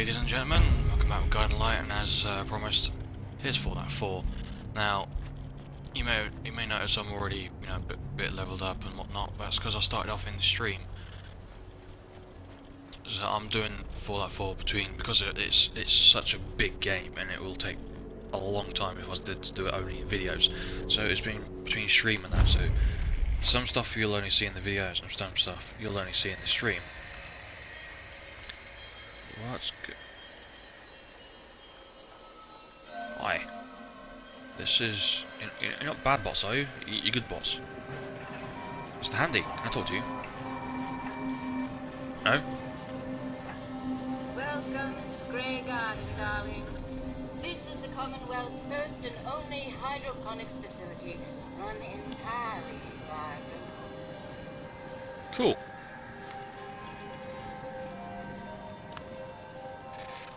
ladies and gentlemen, welcome back with Guiding Light, and as promised, here's Fallout 4. Now, you may notice I'm already, a bit leveled up and whatnot, but that's because I started off in the stream. So I'm doing Fallout 4 because it's such a big game, and it will take a long time if I was to do it only in videos. So it's been between stream and that, so some stuff you'll only see in the videos, and some stuff you'll only see in the stream. What's good? Hi. This is... You're not bad boss, are you? You're good boss. Mr. Handy, can I talk to you? No? Welcome to Grey Garden, darling. This is the Commonwealth's first and only hydroponics facility run entirely by robots. Cool.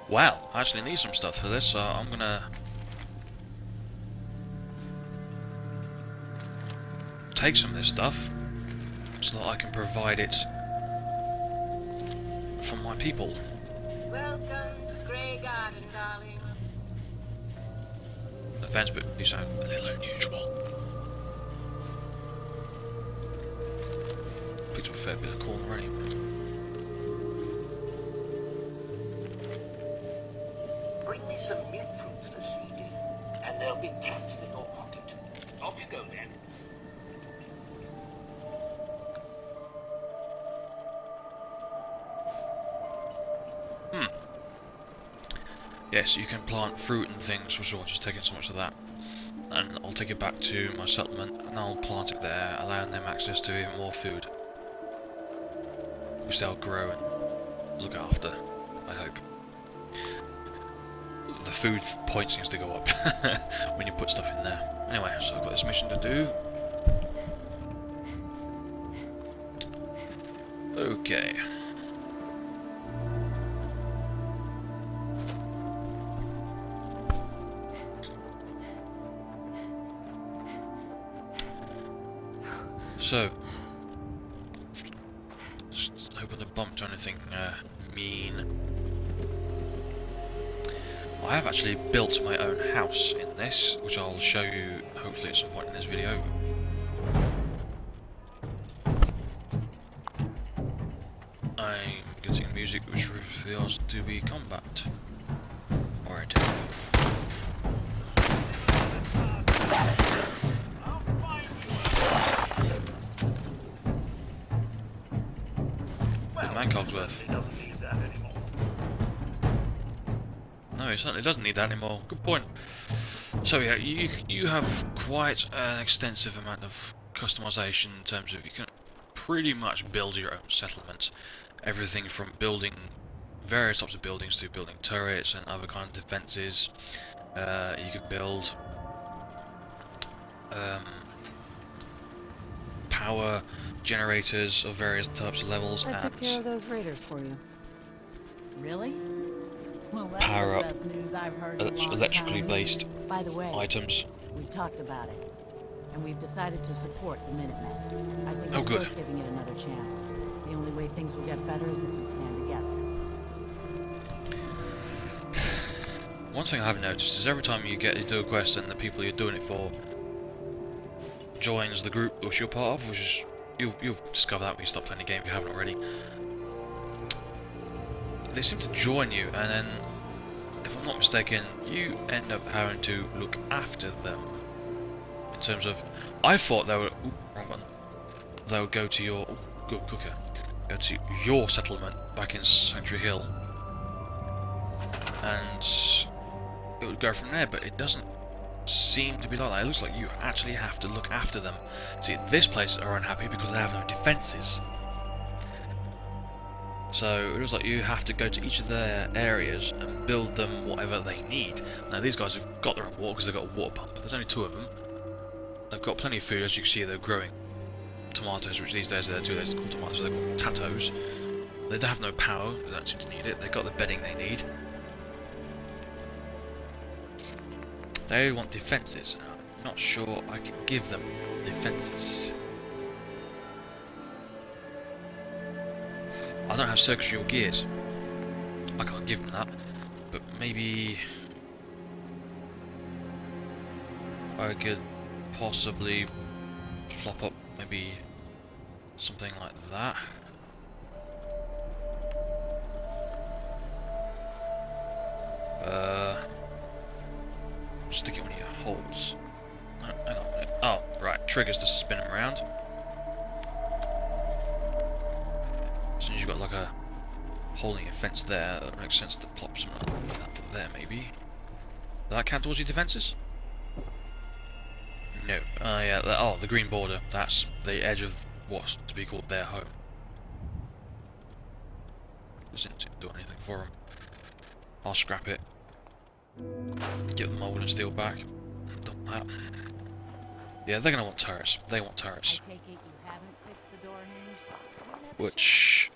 Well, I actually need some stuff for this, so I'm gonna take some of this stuff so that I can provide it for my people. Welcome to Grey Garden, darling. The fence, but you sound a little unusual. Picked up a fair bit of corn already. Bring me some mint fruits for seeding, and there'll be caps in your pocket. Off you go then. Yes, you can plant fruit and things, which I'll just take in so much of that. And I'll take it back to my settlement, and I'll plant it there, allowing them access to even more food. Which they'll grow and look after, I hope. The food point seems to go up when you put stuff in there. Anyway, so I've got this mission to do. Okay. So, just hoping to bump to anything mean. I have actually built my own house in this, which I'll show you hopefully at some point in this video. I'm getting music which reveals to be combat oriented. No, it certainly doesn't need that anymore. Good point. So yeah, you have quite an extensive amount of customization in terms of you can pretty much build your own settlement. Everything from building various types of buildings to building turrets and other kind of defences. You can build power generators of various types of levels. I took care of those raiders for you. Really? Well, that's Power the up best news I've heard in a long electrically time. based By the way, items. we've talked about it, and we've decided to support the Minutemen. I think Oh, it's good. worth giving it another chance. The only way things will get better is if we stand together. One thing I have noticed is every time you get to do a quest and the people you're doing it for joins the group which you're part of, which is you'll discover that when you stop playing the game if you haven't already. They seem to join you, and then, if I'm not mistaken, you end up having to look after them. In terms of, I thought they were, wrong one. They would go to your, good cooker, go to your settlement back in Sanctuary Hill, and it would go from there. But it doesn't seem to be like that. It looks like you actually have to look after them. See, this place are unhappy because they have no defences. So it looks like you have to go to each of their areas and build them whatever they need. Now these guys have got their own water because they've got a water pump. There's only 2 of them. They've got plenty of food, as you can see. They're growing tomatoes, which these days they're too lazy to call tomatoes, so they're called tattos. They have no power, they don't seem to need it. They've got the bedding they need. They want defences. I'm not sure I can give them defences. I don't have circuitry or gears. I can't give them that. but maybe I could possibly plop up maybe something like that. Stick it on your holes. No, hang on a minute. Oh, right, triggers to spin them around. As soon as you've got like a hole in your fence there, that makes sense to plop something like that there maybe. Does that count towards your defences? No. Yeah, oh, the green border. That's the edge of what's to be called their home. Doesn't seem to do anything for them. I'll scrap it. Get the mould and steel back. Done that. Yeah, they're gonna want turrets. They want turrets. I take it you haven't fixed the door hinge? Which,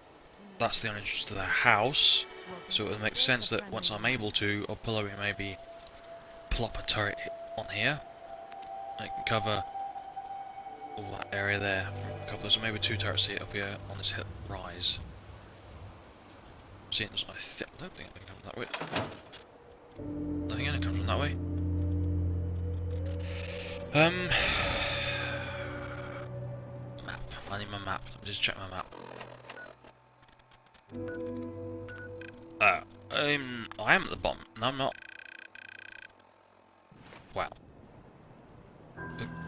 that's the only entrance to their house. So it would make sense that once I'm able to, I'll pull over and maybe plop a turret on here. And it can cover all that area there. So maybe 2 turrets here up here on this rise. Seems I don't think it comes that way. Nothing in it comes from that way. Map. I need my map. Let me just check my map. I am at the bottom. No, I'm not. Wow.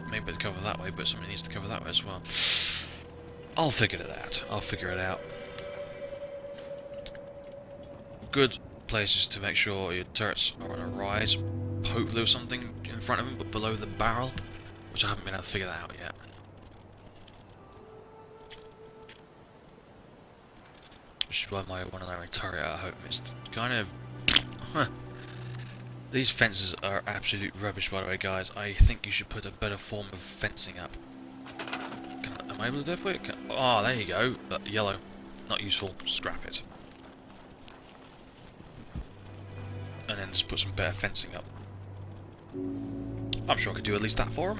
Maybe it'd cover that way, but somebody needs to cover that way as well. I'll figure it out. I'll figure it out. Good places to make sure your turrets are on a rise. Hopefully with something in front of them, but below the barrel, which I haven't been able to figure that out yet. Which is why my one of my turret at home is kind of. These fences are absolute rubbish, by the way, guys. I think you should put a better form of fencing up. Am I able to do it for you? Oh, there you go. But yellow, not useful. Scrap it. And then just put some better fencing up. I'm sure I could do at least that for him.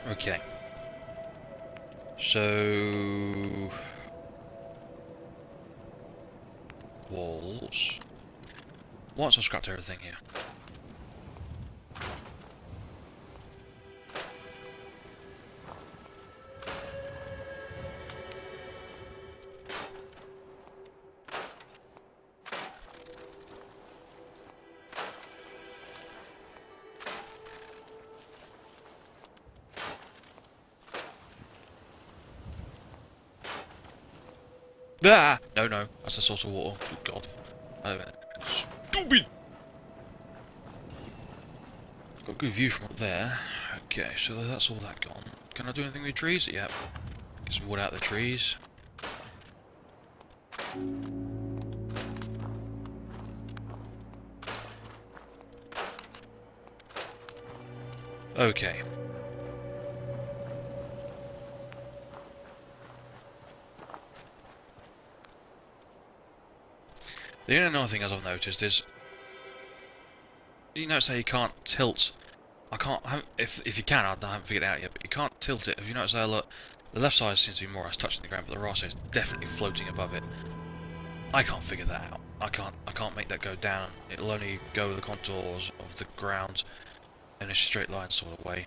Okay. So... walls. Once I've scrapped everything here. Ah! No, no, that's a source of water. Good God. Stupid! Got a good view from up there. Okay, so that's all that gone. Can I do anything with the trees? Yep. Get some wood out of the trees. Okay. The only other thing as I've noticed is, you notice how you can't tilt. If you can, I haven't figured it out yet, but you can't tilt it. Have you noticed how, look, the left side seems to be more or less touching the ground, but the right side is definitely floating above it. I can't figure that out. I can't make that go down. It'll only go the contours of the ground in a straight line sort of way.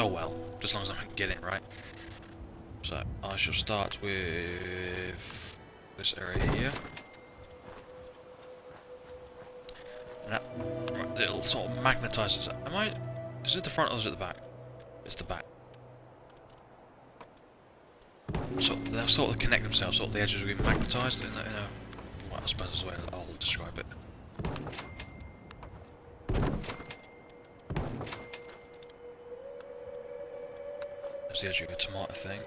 Oh well, just as long as I can get in, right? So I shall start with this area here. And that little sort of magnetizes it. Is it the front or is it the back? It's the back. So they'll sort of connect themselves, sort of the edges will be magnetized in a well, I suppose is the way I'll describe it. There's the edge of a tomato thing.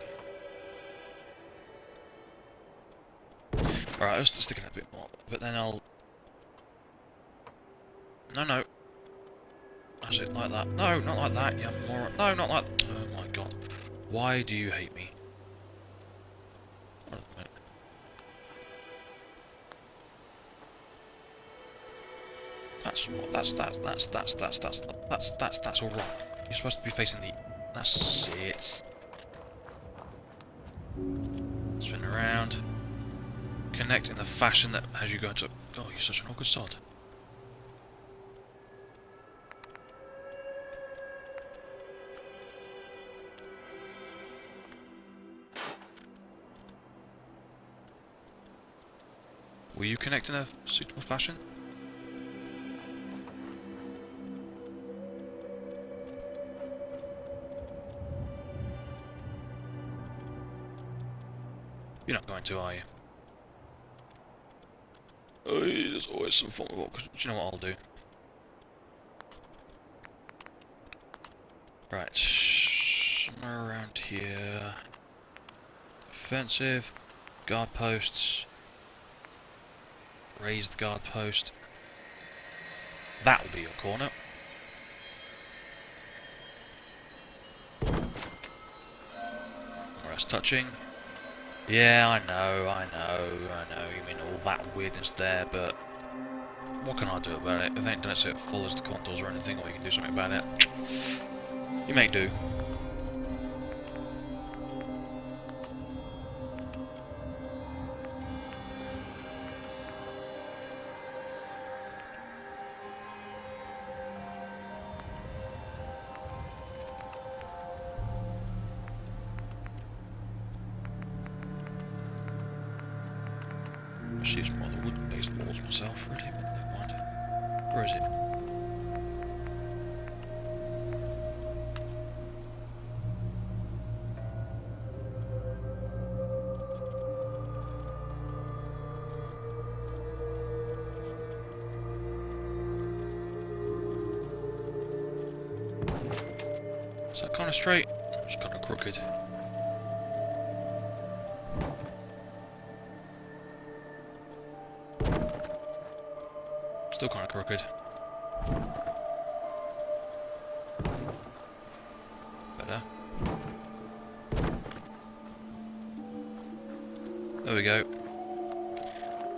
Alright, I'll just stick in a bit more, but then I'll... No. That's it, like that. No, not like that, yeah, more... No, not like... Oh my god. Why do you hate me? Wait a minute. That's all wrong. You're supposed to be facing the... That's it. Spin around. Connect in the fashion that as you go into... Oh, you're such an awkward sod. Will you connect in a suitable fashion? You're not going to, are you? Oh, there's always some form of awkward. Do you know what I'll do? Right, somewhere around here. Defensive, guard posts, raised guard post. That will be your corner. Rest touching. Yeah, I know. You mean all that weirdness there, but what can I do about it? If they ain't done it so it follows the contours or anything, or you can do something about it. You may do. I should use more of the wood-based walls myself, really, but never mind. Where is it? Is that kind of straight? It's kind of crooked. Still kind of crooked. Better. There we go.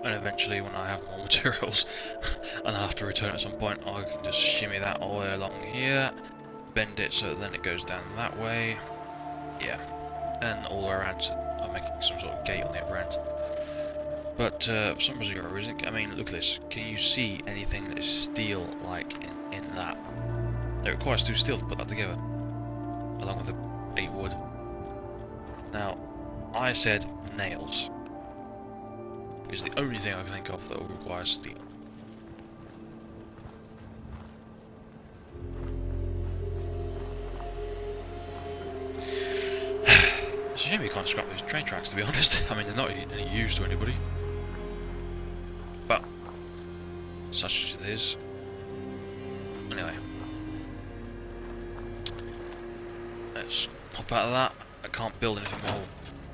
And eventually, when I have more materials and I have to return at some point, I can just shimmy that all the way along here, bend it so that then it goes down that way. Yeah. And all the way around, I'm making some sort of gate on the upper end. But for some reason, I mean, look at this. Can you see anything that is steel-like in that? It requires 2 steel to put that together, along with the 8 wood. Now, I said nails. Is the only thing I can think of that will require steel. It's a shame you can't scrap these train tracks, to be honest. I mean, they're not any use to anybody. But, such as it is. Anyway. Let's hop out of that. I can't build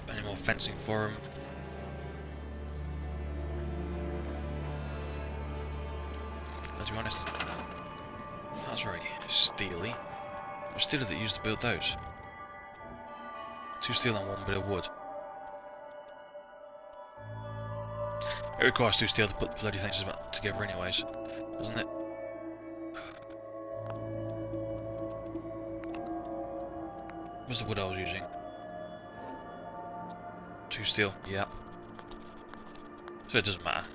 any more fencing for him. But to be honest, that's very steely. What steel did they use to build those? 2 steel and 1 bit of wood. It requires 2 steel to put the bloody things together anyways, doesn't it? What's the wood I was using? 2 steel, yeah. So it doesn't matter.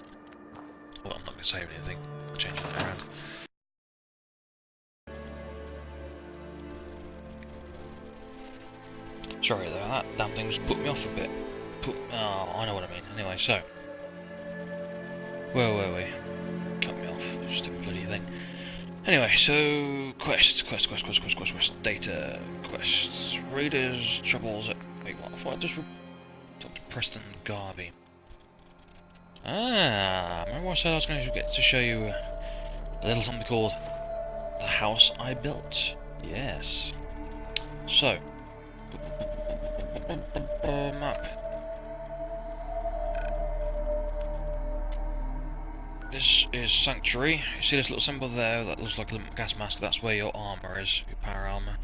Well, I'm not going to save anything. I'm changing that around. Sorry though, that damn thing just put me off a bit. Oh, I know what I mean. Anyway, so. Where were we? Cut me off. Stupid bloody thing. Anyway, so quest, data, quests, raiders, troubles. Wait, what? I just talked to Preston Garvey. Ah, remember I said I was going to get to show you a little something called the house I built? Yes. So, map. This is Sanctuary. You see this little symbol there that looks like a gas mask? That's where your armour is, your power armour.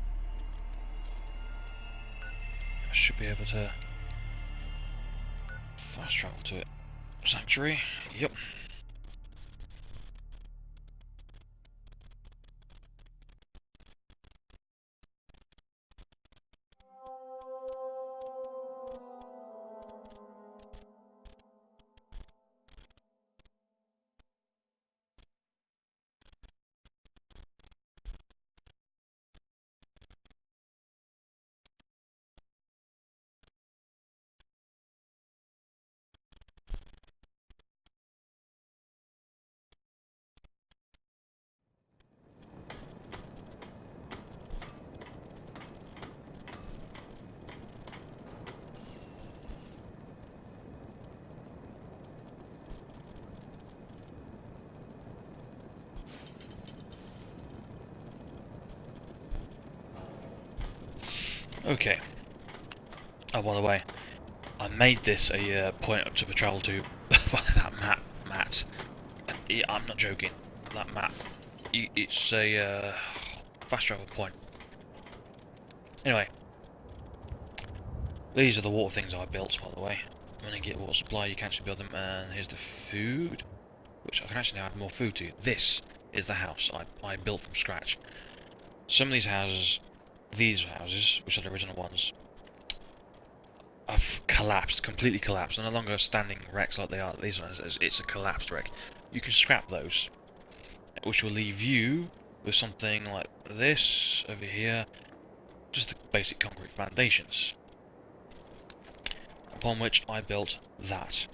I should be able to fast travel to it. Sanctuary, yep. Okay. Oh, by the way, I made this a point up to the travel to by that map. Yeah, I'm not joking. That map. It's a fast travel point. Anyway, these are the water things I built, by the way. When you get water supply, you can actually build them. And here's the food, which I can actually add more food to. This is the house I built from scratch. Some of these houses, which are the original ones, have collapsed, completely collapsed. They're no longer standing wrecks like they are. These ones, it's a collapsed wreck. You can scrap those, which will leave you with something like this over here, just the basic concrete foundations, upon which I built that.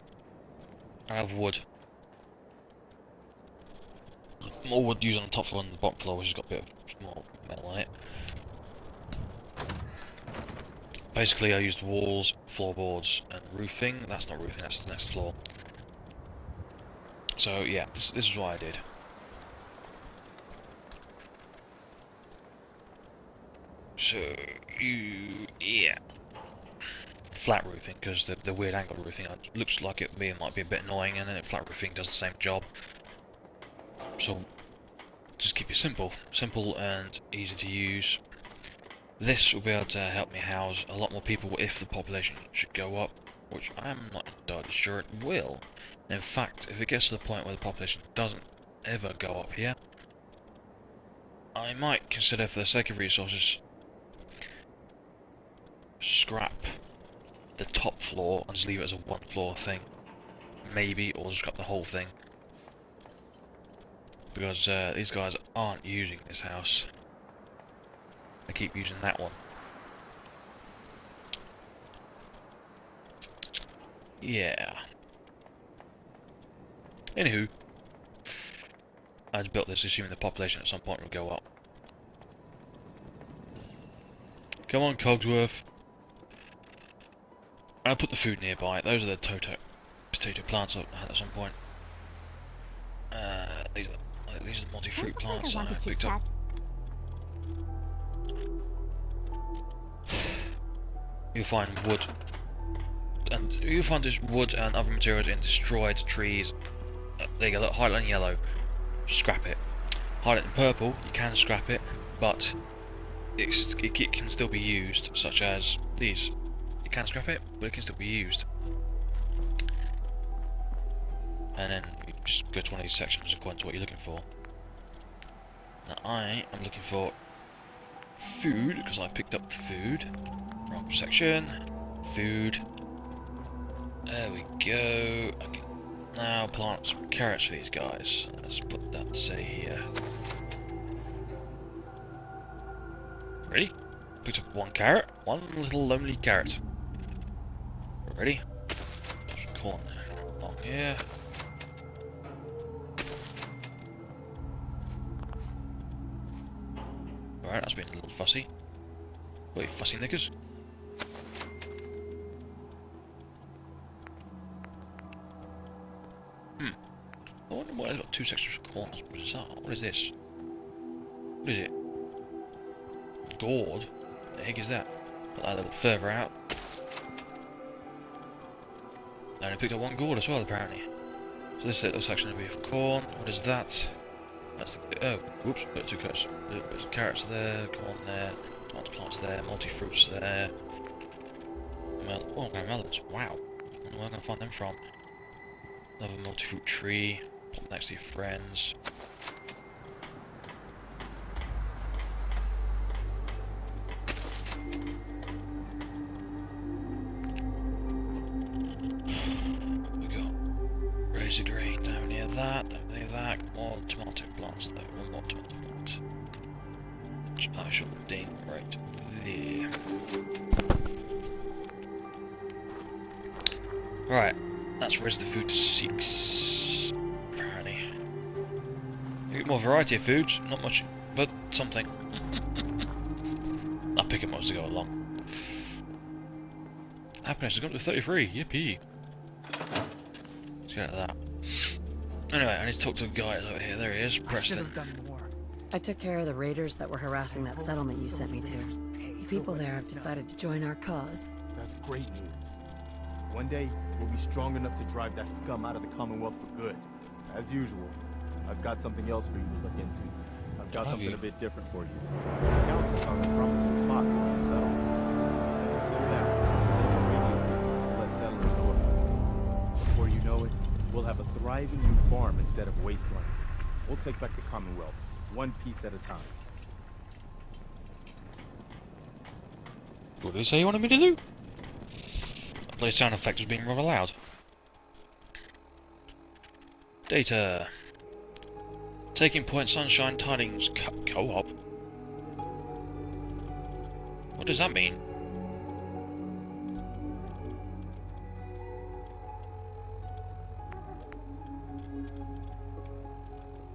I have wood. More wood used on the top floor than the bottom floor, which has got a bit of more metal on it. Basically, I used walls, floorboards, and roofing. That's not roofing, that's the next floor. So yeah, this is what I did. So yeah, flat roofing, because the weird angle roofing looks like it might be a bit annoying, and then flat roofing does the same job. So just keep it simple and easy to use. This will be able to help me house a lot more people if the population should go up, which I'm not entirely sure it will. In fact, if it gets to the point where the population doesn't ever go up here, I might consider, for the sake of resources, scrap the top floor and just leave it as a one floor thing. Maybe, or just scrap the whole thing. Because these guys aren't using this house. I keep using that one. Yeah. Anywho, I just built this assuming the population at some point will go up. Come on, Cogsworth. I'll put the food nearby. Those are the potato plants at some point. These are the multi-fruit plants I picked up. You'll find wood, and you'll find this wood and other materials in destroyed trees. There you go, look, highlight in yellow, scrap it. Highlight in purple, you can scrap it, but it can still be used, such as these. You can scrap it, but it can still be used. And then you just go to one of these sections according to what you're looking for. Now I am looking for food, because I picked up food. Wrong section. Food. There we go. Okay. Now plant some carrots for these guys. Let's put that, say, here. Ready? Picked up one carrot. One little lonely carrot. Ready? Some corn along here. Alright, that's been a little fussy. Wait, fussy knickers? I wonder why I've got two sections of corn. What is that? What is this? What is it? Gourd? What the heck is that? Put that a little further out. And I picked up one gourd as well, apparently. So this little section will be for corn. What is that? That's the, oh, whoops, put two carrots. There's carrots there, corn there, tomato plants there, multi-fruits there. Oh, melons, wow. Where am I going to find them from? Another multi-fruit tree, put next to your friends. We got razor grain down near that, more tomato plants though, one more tomato plant. Which I shall ding right there. Right, that's raised the food to 6. Apparently. You get more variety of foods, not much, but something. I'll pick them up as I go along. Happiness has gone to 33, yippee. Let's get at that. Anyway, I need to talk to a guy over here. There he is, Preston. I took care of the raiders that were harassing that settlement you sent me to. If people there have decided to join our cause. That's great news. One day, we'll be strong enough to drive that scum out of the Commonwealth for good. As usual, I've got something else for you to look into. I've got something a bit different for you. The scouts have found a promising spot for your settlement. As you clear it out, send a radio to let settlers know about it. Before you know it, we'll have a thriving new farm instead of wasteland. We'll take back the Commonwealth, one piece at a time. What did he say he wanted me to do? That bloody sound effect was being rather loud. Data. Taking point Sunshine Tidings Co-op. What does that mean?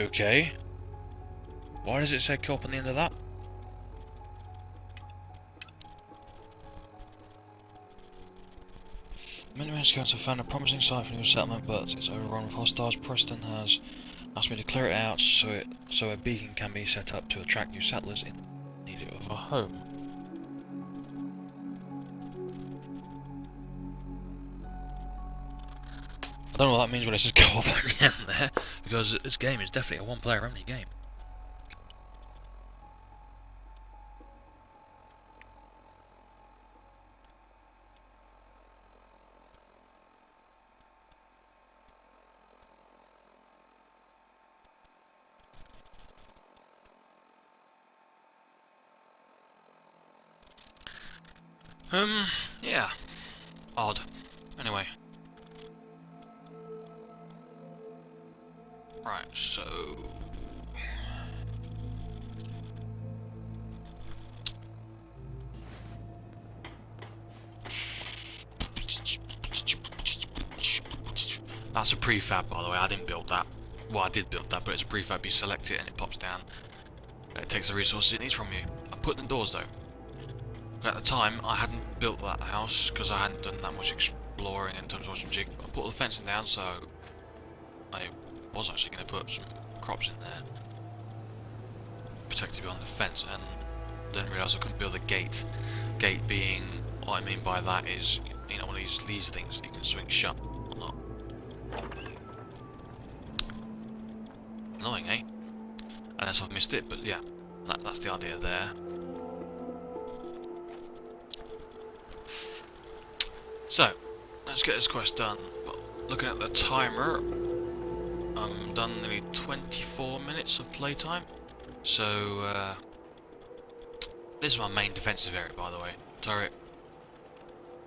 Okay. Why does it say co-op on the end of that? Minutemen scouts have found a promising site for a new settlement, but it's overrun with hostiles. Preston has asked me to clear it out so a beacon can be set up to attract new settlers in need of a home. I don't know what that means when it says co-op at the end there, because this game is definitely a one-player only game. Yeah. Odd. Anyway. Right, so... That's a prefab, by the way. I didn't build that. Well, I did build that, but it's a prefab. You select it and it pops down. It takes the resources it needs from you. I put in doors, though. At the time, I hadn't built that house because I hadn't done that much exploring in terms of watching jig. I put all the fencing down, so I was actually going to put some crops in there, protected behind the fence, and then realised I couldn't build a gate. Gate being, what I mean by that is, you know, one of these leads things you can swing shut or not. Annoying, eh? Unless I've missed it, but yeah, that's the idea there. So, let's get this quest done. Well, looking at the timer, I'm done nearly 24 minutes of playtime. So, this is my main defensive area, by the way. Turret,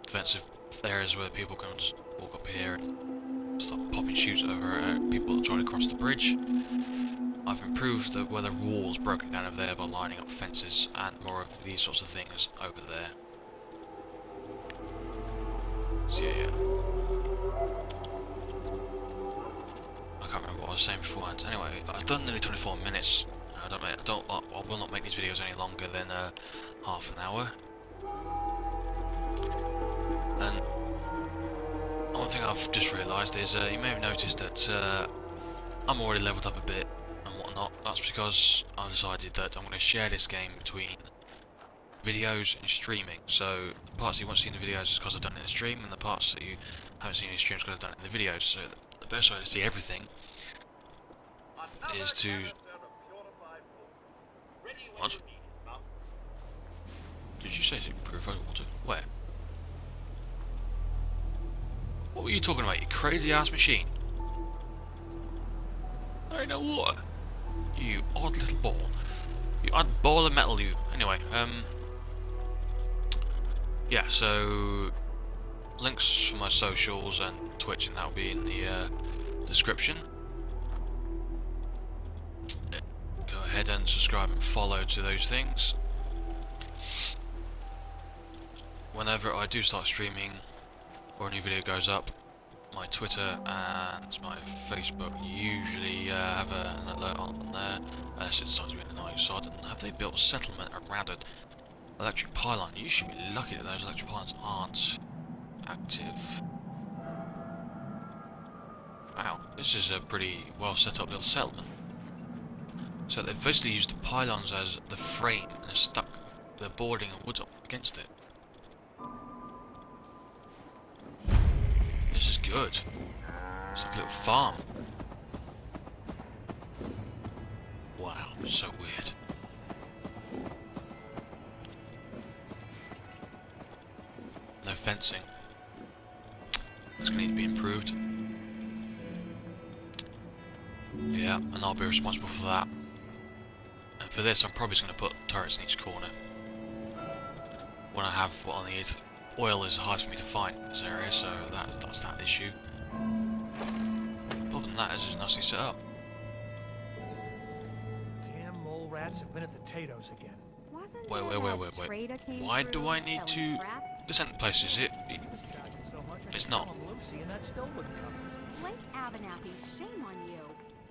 defensive areas where people can just walk up here and start popping shoots over people that try to cross the bridge. I've improved where the wall's broken down over there by lining up fences and more of these sorts of things over there. So yeah. I can't remember what I was saying beforehand. Anyway, I've done nearly 24 minutes. I will not make these videos any longer than half an hour. And one thing I've just realised is you may have noticed that I'm already leveled up a bit and whatnot. That's because I've decided that I'm going to share this game between videos and streaming. So the parts you won't see in the videos is because I've done it in the stream, and the parts that you haven't seen in the stream is because I've done it in the videos. So the best way to see everything is to... What? Did you say it's purified water? Where? What were you talking about, you crazy ass machine? There ain't no water. You odd little ball. You odd ball of metal, you. Anyway, yeah, so links for my socials and Twitch and that will be in the description. Go ahead and subscribe and follow to those things. Whenever I do start streaming or a new video goes up, my Twitter and my Facebook usually have an alert on there, unless it starts to be annoying. So I don't know, have they built a settlement around an electric pylon? You should be lucky that those electric pylons aren't active. Wow, this is a pretty well set up little settlement. So they've basically used the pylons as the frame and stuck the boarding and wood up against it. This is good. It's like a little farm. Wow, so weird. No fencing. That's gonna need to be improved. Yeah, and I'll be responsible for that. And for this, I'm probably just gonna put turrets in each corner. When I have what I need. Oil is hard for me to find in this area, so that's that issue. Other than that, it's just nicely set up. Damn mole rats have been at the potatoes again. Wait. Why do I need to descent places? It's not. Lucy, and that still wouldn't cover it. Blake Abernathy, shame on you.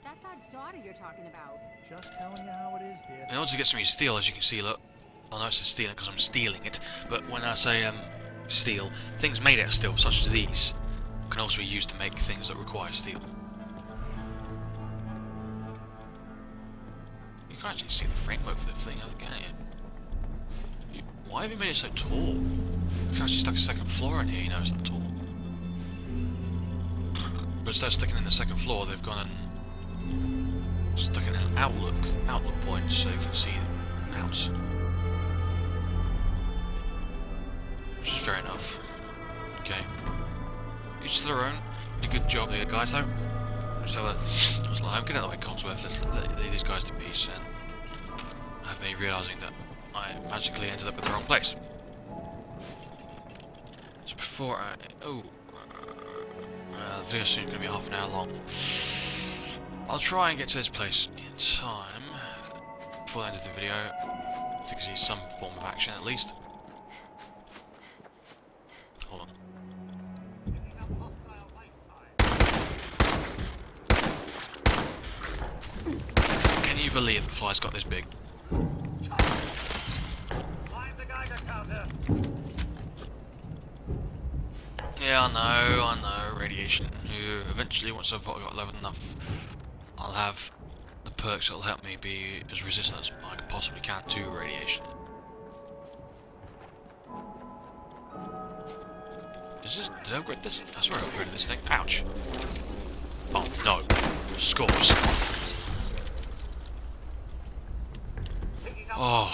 That's our daughter you're talking about. Just telling you how it is, dear. In order to get some of your steel, as you can see, look. I know it says stealing because I'm stealing it, but when I say steel, things made out of steel, such as these, can also be used to make things that require steel. You can actually see the framework for the thing, can't you? Why have you made it so tall? You can actually stuck a second floor in here, you know, it's not tall. But instead of sticking in the second floor, they've gone and stuck in an outlook point, so you can see out. Which is fair enough. Okay. Each to their own. Did a good job there, guys, though. So, I was like, I'm getting out of the way, Cogsworth. Let these guys to peace, and have me realising that I magically ended up in the wrong place. So before I... the video's soon going to be half an hour long. I'll try and get to this place in time. Before the end of the video. So you can see some form of action, at least. Hold on. Can you believe the fly's got this big? Yeah, I know, radiation. Eventually, once I've got level enough, I'll have the perks that'll help me be as resistant as I possibly can to radiation. Did I upgrade this? I swear I upgraded this thing. Ouch. Oh, no. Scores. Oh,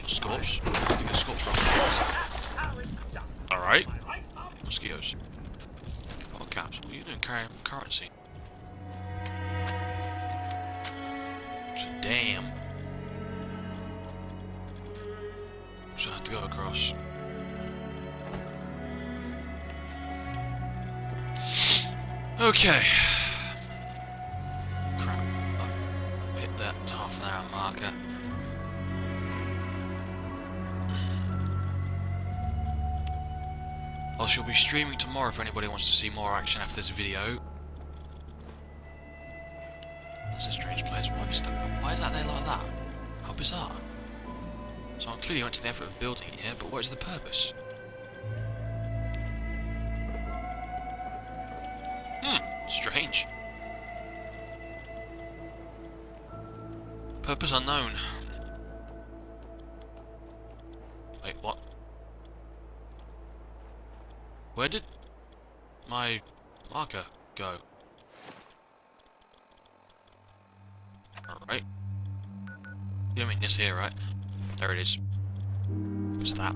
scores. I have to get scores from. Alright. Mosquitoes. Oh, caps. What are you doing carrying currency? So, damn. So I have to go across. Okay. Crap. I've hit that half an hour marker. I shall be streaming tomorrow if anybody wants to see more action after this video. That's a strange place. Why is that there like that? How bizarre. So I clearly went to the effort of building it here, but what is the purpose? Strange. Purpose unknown. Wait, what? Where did my marker go? Alright. You don't mean this here, right? There it is. What's that?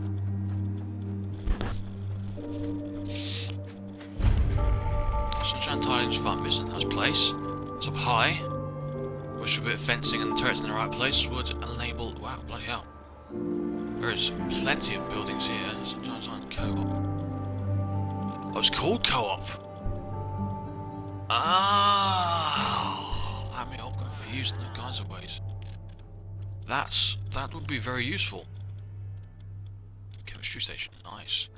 Sunshine Tidings Farm isn't a nice place. It's up high. Wish for a bit of fencing and the turrets in the right place would enable... Wow, bloody hell. There is plenty of buildings here. Sunshine Tidings Co-op. Oh, it's called Co-op. Ah, I mean, I'm confused in all kinds of ways. That would be very useful. Chemistry station, nice.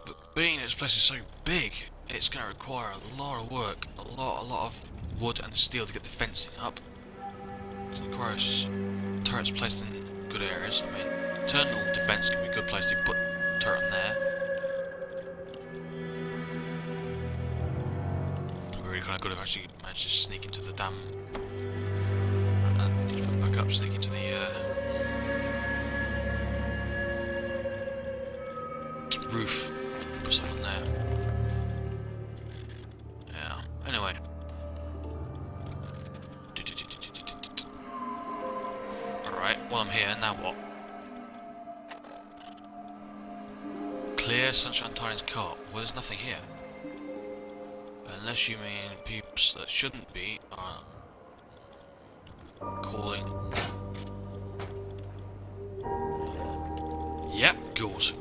But being this place is so big, it's going to require a lot of work, a lot of wood and steel to get the fencing up. It requires turrets placed in good areas. I mean, internal defense can be a good place to put a turret in there. Really kind of good if I actually managed to sneak into the damn. Just put it back up, sneak into the roof. What's that one there? Yeah. Anyway. Alright, well I'm here, now what? Clear Sunshine Tiny's car. Well, there's nothing here. Unless you mean peeps that shouldn't be are calling. Yep, good.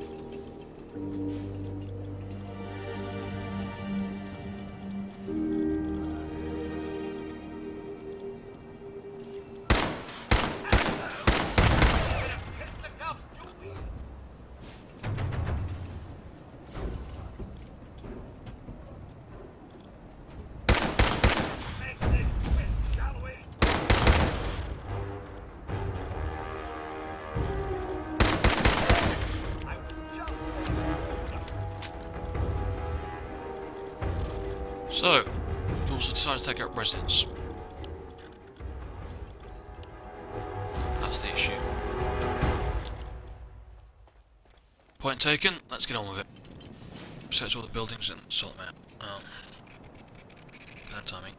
So, you also decided to take out residence. That's the issue. Point taken, let's get on with it. Search all the buildings and sort them out. Bad timing.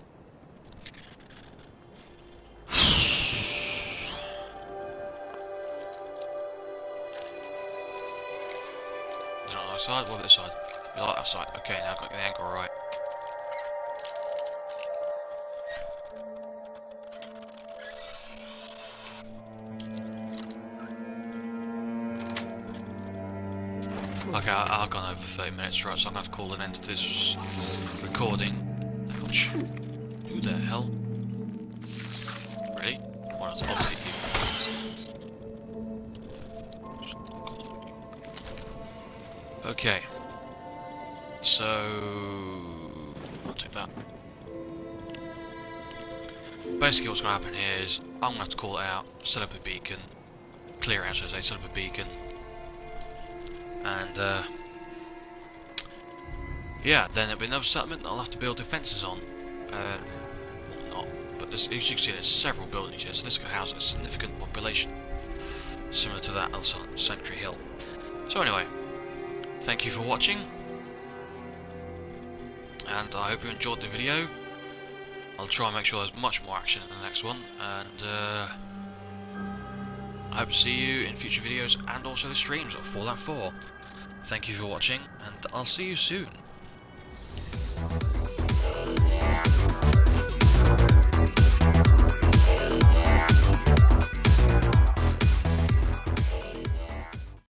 Is it on that side? What about this side? You like that side? Okay, now I've got the angle right. Okay, I've gone over 30 minutes, right, so I'm going to have to call an end to this recording. Ouch. Who the hell? Really? Well, it's obviously you. Okay. So... I'll take that. Basically what's going to happen here is, I'm going to have to call it out, set up a beacon, clear out, so I say, set up a beacon. And, yeah, then there'll be another settlement that I'll have to build defences on. Not, but as you can see, there's several buildings here, so this could house a significant population, similar to that on Sanctuary Hill. So anyway, thank you for watching, and I hope you enjoyed the video. I'll try and make sure there's much more action in the next one, and I hope to see you in future videos and also the streams of Fallout 4. Thank you for watching, and I'll see you soon.